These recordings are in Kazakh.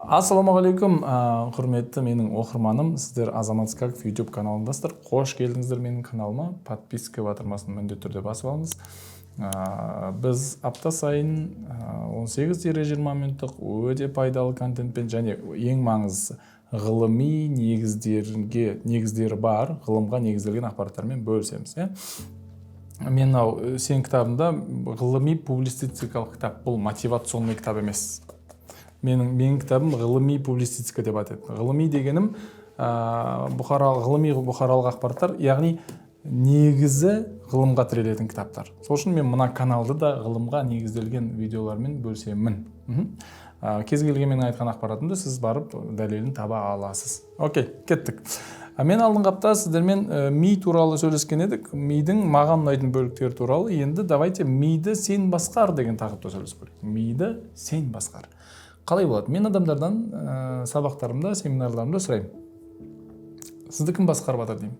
Ассалаумағалейкум, құрметті менің оқырманым, сіздер Азамат Скаков YouTube каналындасыздар. Қош келдіңіздер менің каналыма. Подписка батырмасын міндетті түрде басып алыңыз. Біз апта сайын 18-20 минуттық өте пайдалы контентпен және ең маңыздысы ғылыми негіздері бар, ғылымға негізделген ақпараттармен бөлісеміз. Мен сен кітабында ғылыми публицистикалық кітап, бұл мотивационный кітап емес. Менің кітабым ғылыми публицистика деп атайды. Ғылыми дегенім ғылыми бұқаралық ақпараттар, яғни негізі ғылымға тірелетін кітаптар. Сол үшін мен мына каналды да ғылымға негізделген видеолармен бөлісемін. Кез келген менің айтқан ақпаратымды сіз барып дәлелін таба аласыз. Окей, кеттік. Мен алдыңғы апта сіздермен ми туралы сөйлескен едік. Мидың маған ұнайтын бөліктері туралы. Енді давайте миді сен басқар деген тақырыпта сөйлесіп көрейік. Миді сен басқар. Қалай болады? Мен адамдардан сабақтарымда, семинарларымда сұраймын. Сізді кім басқарып жатыр деймін.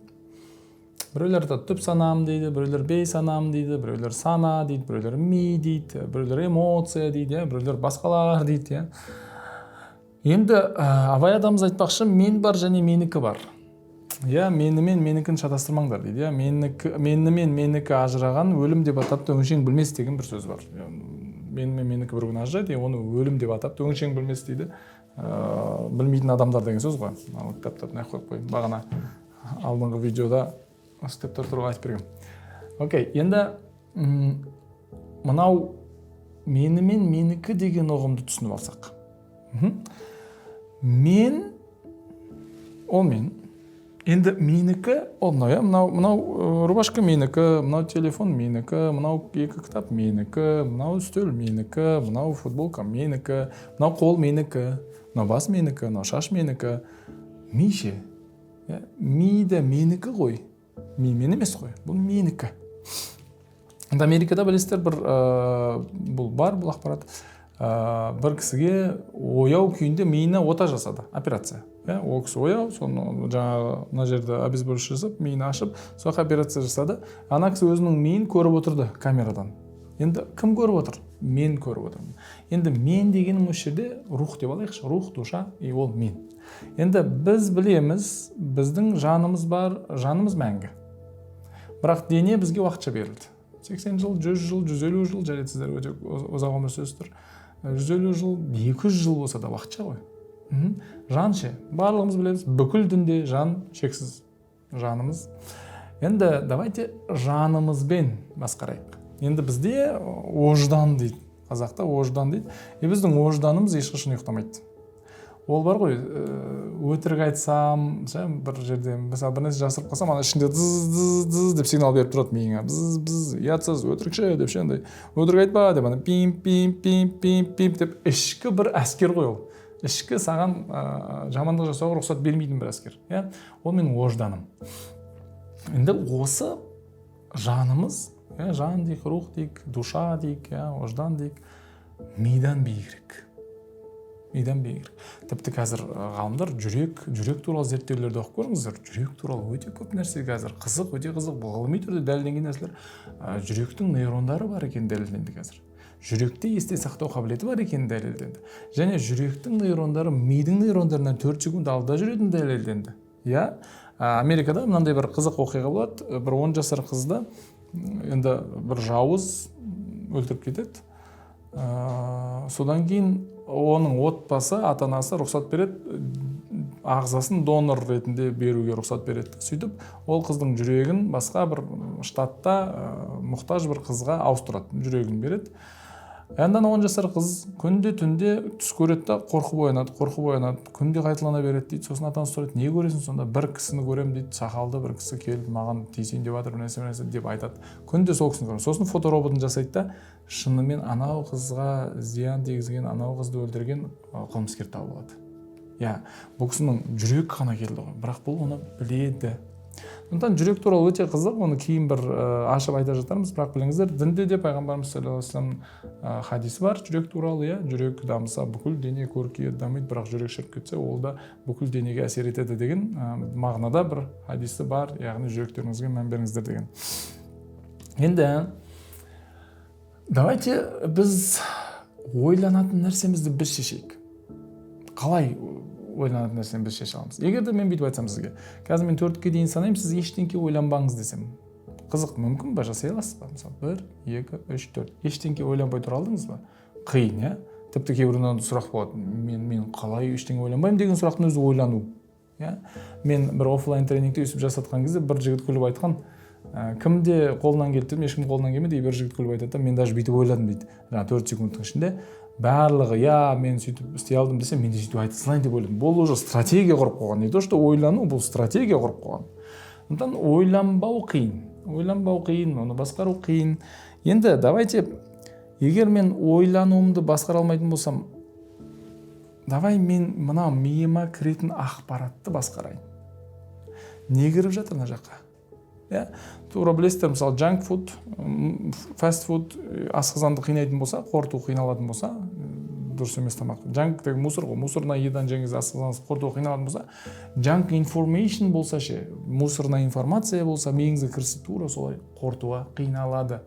Біреулер түп санам дейді, біреулер бей санам дейді, біреулер сана дейді, біреулер ми дейді, біреулер эмоция дейді, біреулер басқалар дейді. Енді абай атамыз айтпақшы, мен бар және менікі бар. Мені мен менікін шатастырмаңдар дейді. Мені мен менікі ажыраған өлім деп атапты өңшең білмес деген бір сөз бар. Мен мен менікі бір күн ажырайды, оны өлім деп атапты өңшең білмес дейді. Білмейтін адамдар деген сөз ғой. Кітаптарды не қойып қойып, бағана алдыңғы видеода осы кітаптар туралы айтып берген. Окей, енді мынау мені мен менікі деген ұғымды түсініп алсақ. Мен, ол мен. Енді менікі, ол мынау рубашка менікі, мынау телефон менікі, мынау екі кітап менікі, мынау үстел менікі, мынау футболка менікі, мынау қол менікі, мынау бас менікі, мынау шаш менікі. Мише, миді менікі ғой, ми мен емес қой, бұл менікі. Енді Америкада білесіздер бұл ақпарат. Бір кісіге ояу күйінде миына ота жасады, операция. Ол кісі ояу, соны жаңағы мына жерде обезболивающий жасап, миын ашып, соқ операция жасады. Ана кісі өзінің миын көріп отырды камерадан. Енді кім көріп отыр? Мен көріп отырмын. Енді мен дегенім осы жерде рух деп алайықшы, рух, душа, ол мен. Енді біз білеміз, біздің жанымыз бар, жанымыз мәңгі. Бірақ дене бізге уақытша берілді. 80 жыл, 100 жыл, 150 жыл, жарайды сіздер өте ұзақ өмір сүресіздер. 150 жыл, 200 жыл болса да уақытша ғой. Жан ше, барлығымыз білеміз, бүкіл дүнде жан шексіз жанымыз. Енді давайте жанымызбен басқарайық. Енді бізде ождан дейді, қазақта ождан дейді. Біздің ожданымыз ешқашан ұйықтамайды. Ол бар ғой, өтірік айтсам, бір жерде, мысалы бір нәрсе жасырып қалсам, ана ішінде дыз деп сигнал беріп тұрады миыңа. Быз, ұятсыз, өтірікші деп ше, өтірік айтпа деп, ана пим деп ішкі бір әскер ғой ол. Ішкі саған жамандық жасауға рұқсат бермейтін бір әскер. Ол менің ожданым. Енді осы жанымыз, жан дейік, рух дейік, душа дейік, ождан дейік, мидан биігірек. Тіпті қазір ғалымдар жүрек туралы зерттеулерді оқып көріңіздер. Жүрек туралы өте көп нәрсе қазір өте қызық, бұл ғылыми түрде дәлелденген нәрселер. Жүректің нейрондары бар екен дәлелденді қазір. Жүректе есте сақтау қабілеті бар екен дәлелденді. Және жүректің нейрондары мидың нейрондарынан 4 секунд алда жүретін дәлелденді. Америкада мынандай бір қызық оқиға болады. Бір 10 жасар қызды енді бір жауыз өлтіріп кетеді. Содан кейін оның отбасы, ата-анасы рұқсат береді, ағзасын донор ретінде беруге рұқсат береді. Сөйтіп, ол қыздың жүрегін басқа бір штатта мұқтаж бір қызға ауыстырады, жүрегін береді. Енді 10 жасар қыз күнде түнде түс көреді да қорқып оянады, күнде қайталана береді дейді. Сосын ата-анасы сұрайды, не көресің сонда? Бір кісіні көремін дейді, сақалды бір кісі келіп маған тиісейін деп жатыр, нәрсе деп айтады. Күнде сол кісіні көремін. Сосын фотороботын жасайды да, шынымен анау қызға зиян тигізген, анау қызды өлтірген қылмыскер табылады. Бұл кісінің жүрек қана келді ғой, бірақ бұл оны біледі. Сондықтан жүрек туралы өте қызық, оны кейін бір ашып айта жатармыз, бірақ біліңіздер, дінде де пайғамбарымыз саллаллаху алейхи вассалам хадисі бар жүрек туралы. Жүрек дамыса бүкіл дене көркейеді, дамиды, бірақ жүрек шіріп кетсе, ол да бүкіл денеге әсер етеді деген мағынада бір хадисі бар, яғни жүректеріңізге мән беріңіздер деген. Енді давайте біз ойланатын нәрсемізді біз шешейік. қалай ойланатын нәрсені біз шеше аламыз. Егер де мен бүйтіп айтсам сізге, қазір мен 4-ке дейін санаймын, сіз ештеңке ойланбаңыз десем, қызық, мүмкін ба, жасай аласыз ба? Мысалы 1, 2, 3, 4, ештеңке ойланбай тұра алдыңыз ба? Қиын, иә? Тіпті кейбірінен сұрақ болады, мен қалай ештеңе ойланбаймын деген сұрақтың өзі ойлану. Мен бір офлайн тренингте өсіп жасатқан кезде бір жігіт күліп айтқан, кімде қолынан келді, ешкім қолынан келмеді, бір жігіт күліп айтады, мен даже бүйтіп ойладым дейді. 4 секундтың ішінде барлығы, мен сөйтіп істей алдым десе, мен де сөйтіп айта салайын деп ойладым. Бұл уже стратегия құрып қойған. Не то, что ойлану, бұл стратегия құрып қойған. Сондықтан ойланбау қиын, оны басқару қиын. Енді давайте, егер мен ойлануымды басқара алмайтын болсам, давай мен мына миыма кіретін ақпаратты басқарайын. Не кіріп жатыр мына жаққа? Тура білесіздер, мысалы junk food, fast food асқазанды қинайтын болса, қорыту қиналатын болса, дұрыс емес тамақ. Junk деген мусор ғой, мусорная едан жеңіз асқазаныңыз қорыту қиналатын болса, junk information болса ше, мусорная информация болса, миыңызға кірсе тура солай қорытуға қиналады.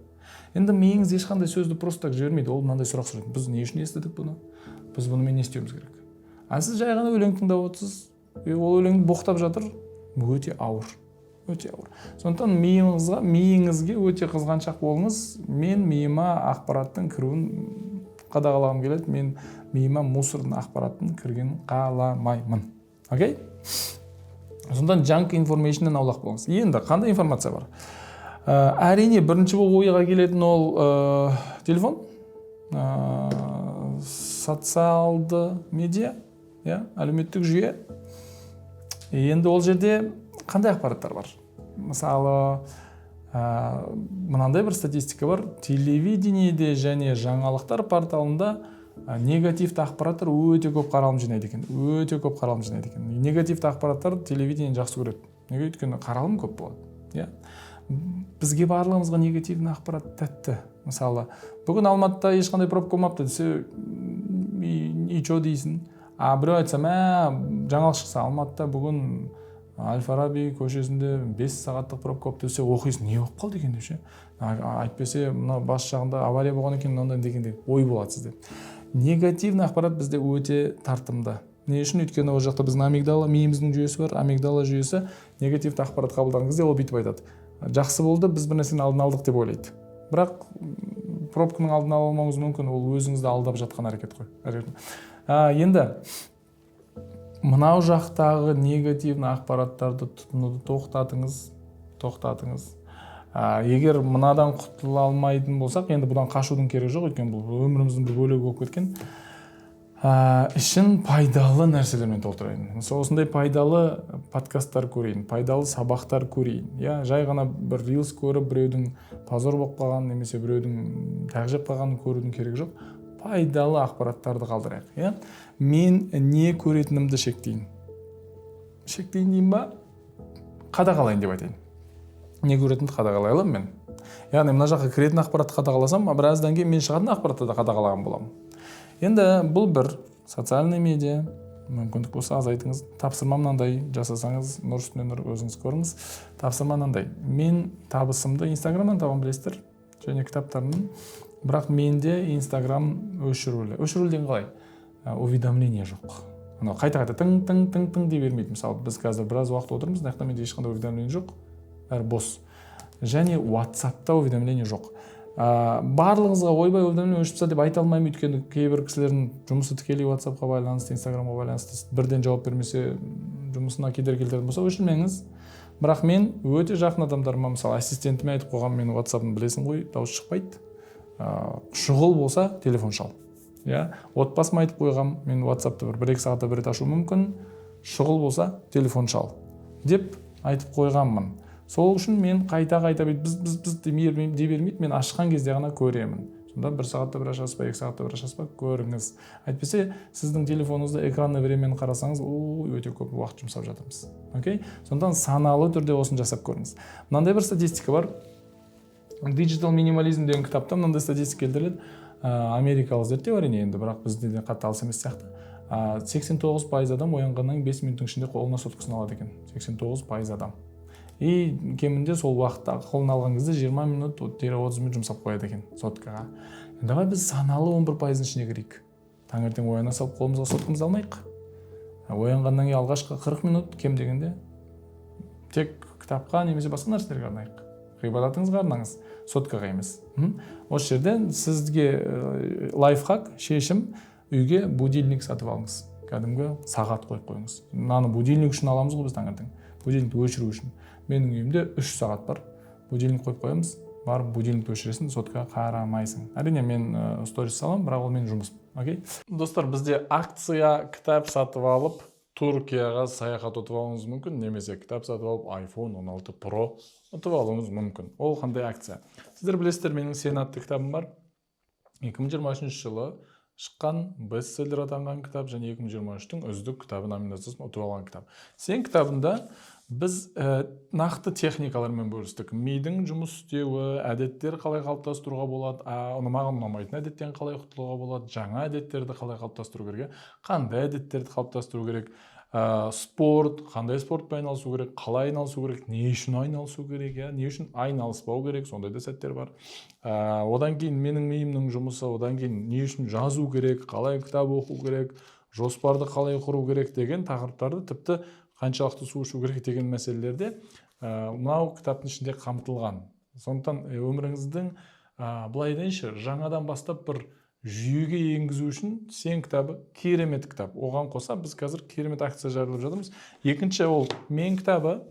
Енді миыңыз ешқандай сөзді просто так жібермейді. Ол мынандай сұрақ сұрайды: біз не үшін естідік бұны? Біз бұнымен не істеуіміз керек? Сіз жай ғана өлең тыңдап отырсыз, ол өлеңді боқтап жатыр, өте ауыр. Сондықтан миыңызге өте қызғаншақ болыңыз. Мен миыма ақпараттың кіруін қадағалағым келеді. Мен миыма мусордың ақпараттың кіргенін қаламаймын. Окей? Сондықтан junk information'нан аулақ болыңыз. Енді қандай информация бар? Әрине, бірінші ойға келетін ол телефон, социалды медиа, әлеуметтік жүйе. Енді ол жерде қандай ақпараттар бар? Мысалы, мынандай бір статистика бар. Телевидениеде және жаңалықтар порталында негативті ақпараттар өте көп қаралым жинайды екен. Негативті ақпараттар телевидение жақсы көреді. Неге? Өйткені қаралым көп болады. Бізге барлығымызға негативті ақпарат тәтті. Мысалы, бүгін Алматыда ешқандай пробка болмапты десе, ичо дейсің. Біреу айтса, жаңалық шықса, Алматыда бүгін Әл-Фараби көшесінде 5 сағаттық пробка болып десе, оқисың, не болып қалды екен деп ше. Айтпесе, мына бас жағында авария болған екен, мынандай дегенде ой болады сізде. Негативный ақпарат бізде өте тартымды. Не үшін? Өйткені ол жақта біздің амигдала, миымыздың жүйесі бар. Амигдала жүйесі негативті ақпарат қабылдаған кезде ол бүйтіп айтады: жақсы болды, біз бір нәрсені алдын алдық деп ойлайды. Бірақ пробканың алдын ала алмауыңыз мүмкін, ол өзіңізді алдап жатқан әрекет қой. Енді мынау жақтағы негативный ақпараттарды тұтынуды тоқтатыңыз. Егер мынадан құтыла алмайтын болсақ, енді бұдан қашудың керегі жоқ, өйткені бұл өміріміздің бір бөлігі болып кеткен. Ішін пайдалы нәрселермен толтырайын. Мысалы, осындай пайдалы подкасттар көрейін, пайдалы сабақтар көрейін. Жай ғана бір рилс көріп, біреудің позор болып қалған, немесе біреудің тағжеп қалғанын көрудің керегі жоқ. Пайдалы ақпараттарды қалдырайық. Мен не көретінімді шектейін дейін ба? Қадағалайын деп айтайын. Не көретінімді қадағалай аламын мен. Яғни, мына жаққа кіретін ақпаратты қадағаласам, біраздан кейін мен шығатын ақпаратты да қадағалаған боламын. Енді бұл бір социальный медиа, мүмкіндік болса азайтыңыз. Тапсырма мынандай, жасасаңыз, нұр үстіне нұр, өзіңіз көріңіз. Тапсырма мынандай: мен табысымды Инстаграмнан табам, білесіздер, және кітаптарымның. Бірақ менде Инстаграм өшірілден қалай? Уведомление жоқ. Қайта-қайта тың дей бермейді. Мысалы, біз қазір біраз уақыт отырмыз, мына жақта менде ешқандай уведомление жоқ, бәрі бос. Және WhatsAppта уведомление жоқ. Барлығыңызға ойбай уведомление өшіп деп айта алмаймын, өйткені кейбір кісілердің жұмысы тікелей WhatsAppқа байланысты, Инстаграмға байланысты, бірден жауап бермесе, жұмысына кедергі келтіретін болса, өшірмеңіз. Бірақ мен өте жақын адамдарыма, мысалы, ассистентіме айтып қойғам, менің WhatsApp'ымды білесің ғой, дауыс шықпайды. Шұғыл болса, телефон шал. Отбасыма айтып қойғам, мен WhatsApp'ты бір-екі сағатта бір рет ашу мүмкін, шұғыл болса, телефон шал деп айтып қойғанмын. Сол үшін мен қайта-қайта біз дей бермейді, мен ашқан кезде ғана көремін. Сонда 1 сағатта бір ашаспа, 2 сағатта бір ашаспа, көріңіз. Әйтпесе, сіздің телефоныңызда экранны времени қарасаңыз, өте көп уақыт жұмсап жатырмыз. Сондықтан саналы түрде осын жасап көріңіз. Мынандай бір статистика бар. Digital Minimalism деген кітапта мынандай статистика келтіріледі. Америкалық зерттеу әрине, енді бірақ бізде де қатты алыс емес сияқты. 89% адам оянғаннан 5 минуттың ішінде қолына соткасын алады екен. 89% адам. И кемінде сол уақытта қолына алған кезде 20 минут, 30 минут жұмсап қояды екен соткаға. Давай біз саналы 11%-ның ішіне кірейік. Таңертең ояна салып қолымызға соткамызды алмайық. оянғаннан кейін алғашқы 40 минут кем дегенде тек кітапқа немесе басқа нәрселерге арнайық. Ғибадатыңызға арнаңыз, соткаға емес. Осы жерден сізге лайфхак, шешім, үйге будильник сатып алыңыз. Кәдімгі сағат қойып қойыңыз. Мынаны будильник үшін аламыз ғой біз таңертең. Будильникті өшіру үшін. Менің үйімде 3 сағат бар. Будильник қойып қоямыз. Барып будильникті өшіресің, соткаға қарамайсың. Әрине мен сторис саламын, бірақ ол менің жұмысым. Окей? Достар, бізде акция кітап сатып алып, Түркияға саяхат ұтып алуыңыз мүмкін, немесе кітап сатып алып iPhone 16 Pro ұтып алуыңыз мүмкін. Ол қандай акция? Сіздер білесіздер, менің Сен атты кітабым бар. 2023 жылы шыққан бестселлер атанған кітап және 2023-тің үздік кітабы номинациясын ұтып алған кітап. Сен кітабында біз нақты техникалармен бөлістік. Мидың жұмыс істеуі, әдеттер қалай қалыптастыруға болады, маған ұнамайтын әдеттен қалай құтылуға болады, жаңа әдеттерді қалай қалыптастыру керек, қандай әдеттерді қалыптастыру керек, спорт, қандай спортпен айналысу керек, қалай айналысу керек, не үшін айналысу керек, не үшін айналыспау керек, сондай да сәттер бар. Одан кейін менің миымның жұмысы, одан кейін не үшін жазу керек, қалай кітап оқу керек, жоспарды қалай құру керек деген тақырыптарды, тіпті қаншалықты су ішу керек деген мәселелерде мынау кітаптың ішінде қамтылған. Сондықтан өміріңіздің былай айтайыншы, жаңадан бастап бір жүйеге енгізу үшін Сен кітабы керемет кітап. Оған қоса біз қазір керемет акция жариялап жатырмыз. Екінші ол Мен кітабы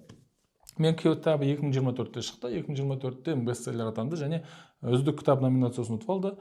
2024-те шықты. 2024-те бестселлер атанды және үздік кітап номинациясын ұтып алды.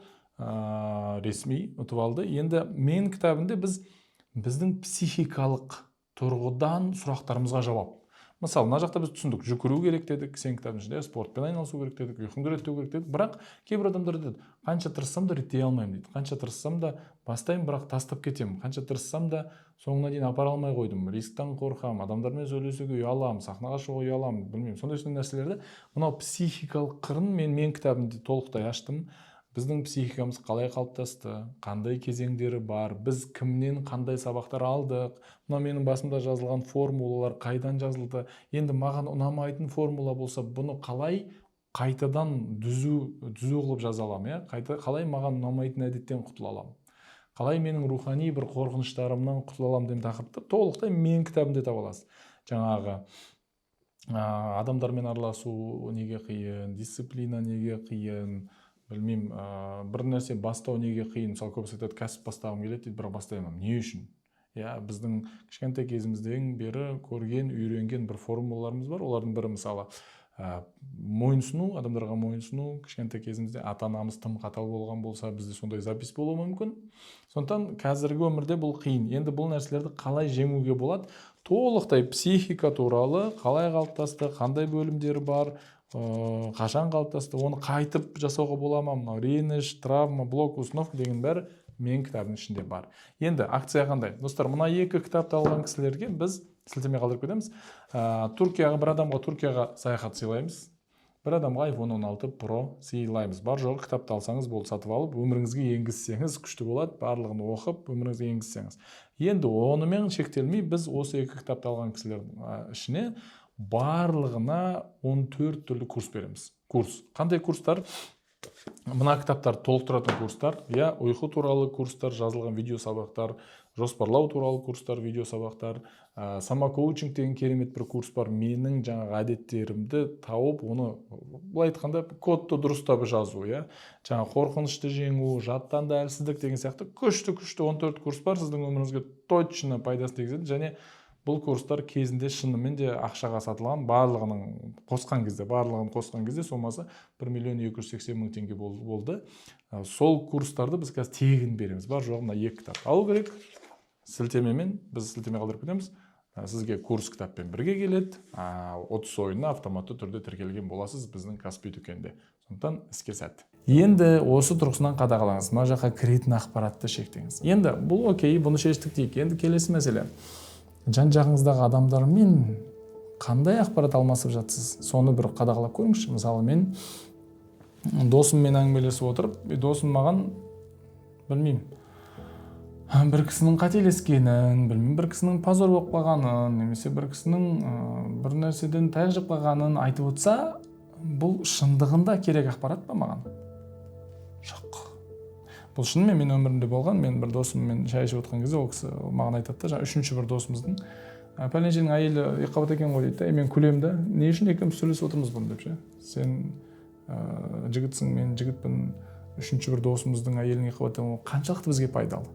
Ресми ұтып алды. Енді Мен кітабында біздің психикалық тұрғыдан сұрақтарымызға жауап. Мысалы, мына жақта біз түсіндік, жүгіру керек дедік, Сен кітабының ішінде спортпен айналысу керек дедік, ұйқыңды реттеу керек дедік, бірақ кейбір адамдар деді, қанша тырыссам да реттей алмаймын дейді. Қанша тырыссам да бастаймын, бірақ тастап кетемін. Қанша тырыссам да соңына дейін апара алмай қойдым. Рисктен қорқамын, адамдармен сөйлесуге ұяламын, сахнаға шығуға ұяламын, білмеймін. Сондай нәрселерді мынау психикалық қырын мен кітабымда толықтай аштым. Біздің психикамыз қалай қалыптасты, қандай кезеңдері бар, біз кімнен қандай сабақтар алдық, мына менің басымда жазылған формулалар қайдан жазылды, енді маған ұнамайтын формула болса, бұны қалай қайтадан түзу қылып жаза аламын, қалай маған ұнамайтын әдеттен құтыла аламын, қалай менің рухани бір қорқыныштарымнан құтыла аламын деген тақырыпты толықтай Мен кітабымда таба аласыз. Жаңағы адамдармен араласу неге қиын, дисциплина неге қиын, білмеймін, бір нәрсе бастау неге қиын. Мысалы, көбісі айтады, кәсіп бастағым келеді дейді, бірақ бастай алмаймын. Не үшін? Біздің кішкентай кезімізден бері көрген, үйренген бір формулаларымыз бар. Олардың бірі мысалы мойынсыну, адамдарға мойынсыну. Кішкентай кезімізде ата-анамыз тым қатал болған болса, бізде сондай запись болуы мүмкін. Сондықтан қазіргі өмірде бұл қиын. Енді бұл нәрселерді қалай жеңуге болады? Толықтай психика туралы қалай қалыптасты, қандай бөлімдері бар, қашан қалыптасты, оны қайтып жасауға бола ма, мынау реніш, травма, блок, установка деген бәрі Мен кітабының ішінде бар. Енді акция қандай? Достар, мына екі кітапты алған кісілерге біз сілтеме қалдырып кетеміз. Бір адамға Түркияға саяхат сыйлаймыз. Бір адамға iPhone 16 Pro сыйлаймыз. Бар жоғы кітапты алсаңыз болды, сатып алып, өміріңізге енгізсеңіз күшті болады, барлығын оқып, өміріңізге енгізсеңіз. Енді онымен шектелмей, біз осы екі кітапты алған кісілердің ішіне барлығына 14 түрлі курс береміз. Курс. Қандай курстар? Мына кітаптар толықтыратын курстар, ұйқы туралы курстар, жазылған видео сабақтар, жоспарлау туралы курстар, видео сабақтар, самокоучинг деген керемет бір курс бар. Менің жаңағы әдеттерімді тауып, оны былай айтқанда кодты дұрыстап жазу, жаңа қорқынышты жеңу, жаттанды әлсіздік деген сияқты күшті 14 курс бар. Сіздің өміріңізге точно пайдасын тигізеді және бұл курстар кезінде шынымен де ақшаға сатылған, барлығын қосқан кезде сомасы 1.280.000 теңге болды. Сол курстарды біз қазір тегін береміз. Бар жоғы мына екі кітап алу керек. Сілтемемен біз сілтеме қалдырып кетеміз. Сізге курс кітаппен бірге келеді. 30 ойына автоматты түрде тіркелген боласыз біздің Каспи дүкенде. Сондықтан іске сәт. Енді осы тұрғысынан қадағалаңыз. Мына жаққа кіретін ақпаратты шектеңіз. Енді бұл окей, бұны шештік дейік. Енді келесі мәселе. Жан жағыңыздағы адамдармен қандай ақпарат алмасып жатсыз? Соны бір қадағалап көріңізші. Мысалы, мен досыммен әңгімелесіп отырып, досым маған білмеймін, бір кісінің қателескенін, білмеймін, бір кісінің позор болып қалғанын, немесе бір кісінің бір нәрседен тәжіп қалғанын айтып отырса, бұл шындығында керек ақпарат па маған? Жоқ. бұл шынымен мен өмірімде болған. Мен бір досыммен шай ішіп отқан кезде ол кісі маған айтады да, жаңа үшінші бір досымыздың пәленшенің әйелі екіқабат екен ғой дейді. Мен күлемін да, не үшін екеуміз сөйлесіп отырмыз бұны деп ше. Сен жігітсің, мен жігітпін, үшінші бір досымыздың әйелінің екіқабат екен, қаншалықты бізге пайдалы.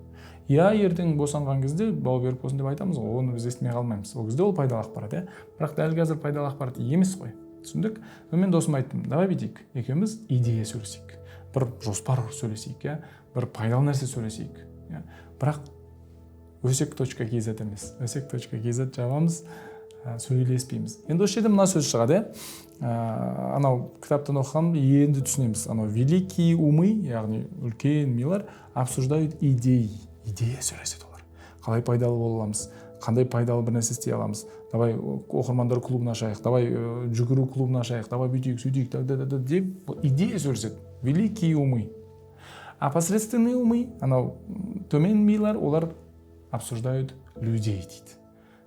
Я ертең босанған кезде бал беріп болсын деп айтамыз ғой, оны біз естімей қалмаймыз. Ол кезде ол пайдалы ақпарат, бірақ дәл қазір пайдалы ақпарат емес қой. Түсіндік? Мен досыма айттым, давай бүйтейік, екеуміз идея сөйлесейік, бір жоспар сөйлесейік, бір пайдалы нәрсе сөйлесейік. Бірақ өсек.кз емес, өсек.кз жабамыз, сөйлеспейміз. Енді осы жерде мына сөз шығады, анау кітаптан оқығанымды енді түсінеміз. Анау великие умы, яғни үлкен милар обсуждают идеи. Идея сөйлеседі олар. Қалай пайдалы бола аламыз, қандай пайдалы бір нәрсе істей аламыз. Давай оқырмандар клубына ашайық, давай жүгіру клубына ашайық, давай бүйтейік, сөйтейік, деп идея сөйлеседі. Великие умы. А посредственные умы, анау төмен милар, олар обсуждают людей дейді.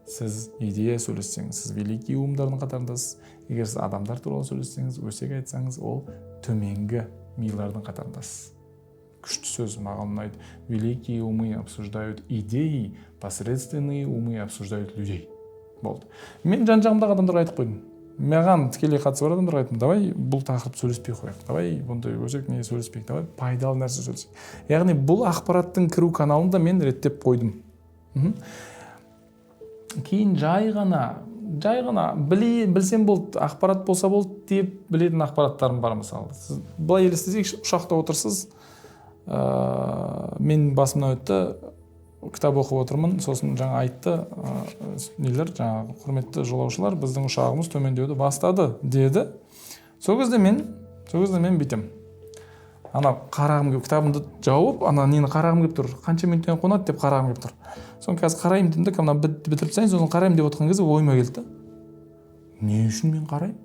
Сіз идея сөйлессеңіз, сіз великий умдардың қатарындасыз. Егер сіз адамдар туралы сөйлессеңіз, өсек айтсаңыз, ол төменгі милардың қатарындасыз. Күшті сөз, маған ұнайды. Великие умы обсуждают идеи, посредственные умы обсуждают людей. Болды. Мен жан-жағымдағы адамдарға айтып қойдым. Маған тікелей қатысы бар адамдарға айттым, давай бұл тақырып сөйлеспей қояйық. Давай бұндай өсек не сөйлеспейік, давай пайдалы нәрсе сөйлесейік. Яғни бұл ақпараттың кіру каналын да мен реттеп қойдым. Кейін жай ғана білсем болды, ақпарат болса болды деп білетін ақпараттарым бар. Мысалы, сіз былай елестесек, ұшақта отырсыз, мен басымнан өтті, кітап оқып отырмын, сосын жаңа айтты, жаңа құрметті жолаушылар, біздің ұшағымыз төмендеуді бастады деді. Сол кезде мен бүйтем. Ана қарағым келіп, кітабымды жауып, ана нені қарағым келіп тұр, қанша минуттен қонады деп қарағым келіп тұр. Соны қазір қарайым дедім де, бітіріп тастайын, сосын қарайым деп отқан кезде ойыма келді. Не үшін мен қараймын?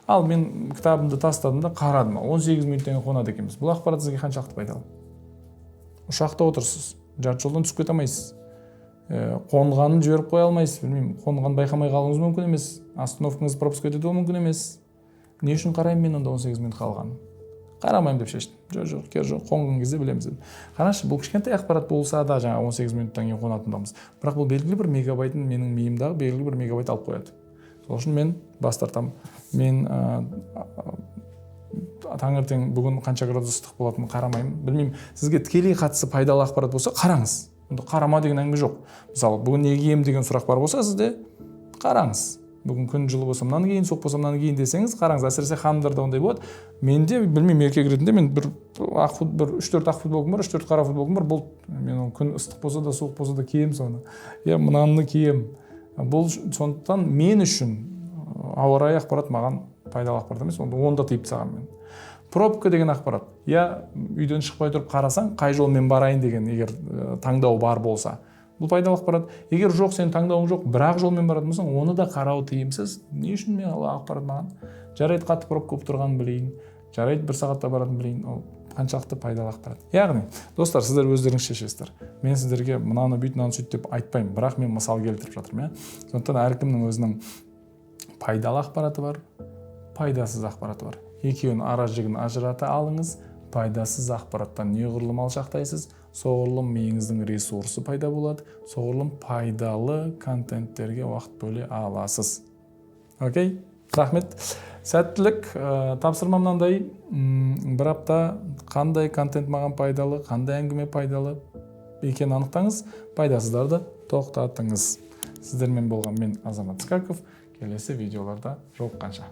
Ал мен кітабымды тастадым да қарадым. 18 минуттен қонады екенбіз. Бұл ақпарат сізге қаншалықты пайдалы? Ұшақта отырсыз, жарты жолдан түсіп кете алмайсыз. Қонғанын жіберіп қоя алмайсыз. Білмеймін, қонған байқамай қалуыңыз мүмкін емес. Остановкаңыз пропуск етуі мүмкін емес. Не үшін қараймын мен онда 18 минут қалғанын? Қарамайым деп шештім. Жоқ, қонған кезде білеміз дедім. Қарашы, бұл кішкентай ақпарат болса да жаңа 18 минуттан кейін қонатындамыз. Бірақ бұл белгілі бір мегабайтын менің миымдағы белгілі бір мегабайт алып қояды. Сол үшін мен бас тартамын. Мен таңертең бүгін қанша градус ыстық болатынын қарамаймын. Білмеймін, сізге тікелей қатысы пайдалы ақпарат болса, қараңыз. Онда қарама деген әңгіме жоқ. Мысалы, бүгін не киемін деген сұрақ бар болса, сізде қараңыз. Бүгін күн жылы болса, мынаны кейін, соқ болса, мынаны кейін десеңіз, қараңыз. Әсіресе ханымдарда ондай болады. Менде, білмеймін, еркек ретінде мен бір 3-4 ақ футболкам бар, 3-4 қара футболкам бар. Бұл мен күн ыстық болса да, суық болса да киемін соны. Мынаны киемін. Бұл сондықтан мен үшін ауа райы ақпарат маған пайдалы ақпарат емес, оны да тыйып тастағанмын мен. Пробка деген ақпарат. Үйден шықпай тұрып қарасаң, қай жолмен барайын деген егер таңдау бар болса, бұл пайдалы ақпарат. Егер жоқ, сен таңдауың жоқ, бірақ жолмен баратын болсаң, оны да қарау тиімсіз. Не үшін мен ақпарат маған? Жарайды, қатты пробка болып тұрғанын білейін, жарайды, 1 сағатта баратын білейін. Ол қаншалықты пайдалы ақпарат. Яғни, достар, сіздер өздеріңіз шешесіздер. Мен сіздерге мынаны бүйт, мынаны сөйт деп айтпаймын, бірақ мен мысал келтіріп жатырмын. Сондықтан әркімнің өзінің пайдалы ақпараты бар, пайдасыз ақпараты бар. Екеуінің ара жігін ажырата алыңыз. Пайдасыз ақпараттан неғұрлым алшақтайсыз, соғұрлым миыңыздың ресурсы пайда болады, соғұрлым пайдалы контенттерге уақыт бөле аласыз. Окей? Рахмет. Сәттілік. Тапсырма мынандай, бір апта қандай контент маған пайдалы, қандай әңгіме пайдалы екенін анықтаңыз, пайдасыздарды тоқтатыңыз. Сіздермен болған мен Азамат Скаков. Келесі видеоларда жолыққанша.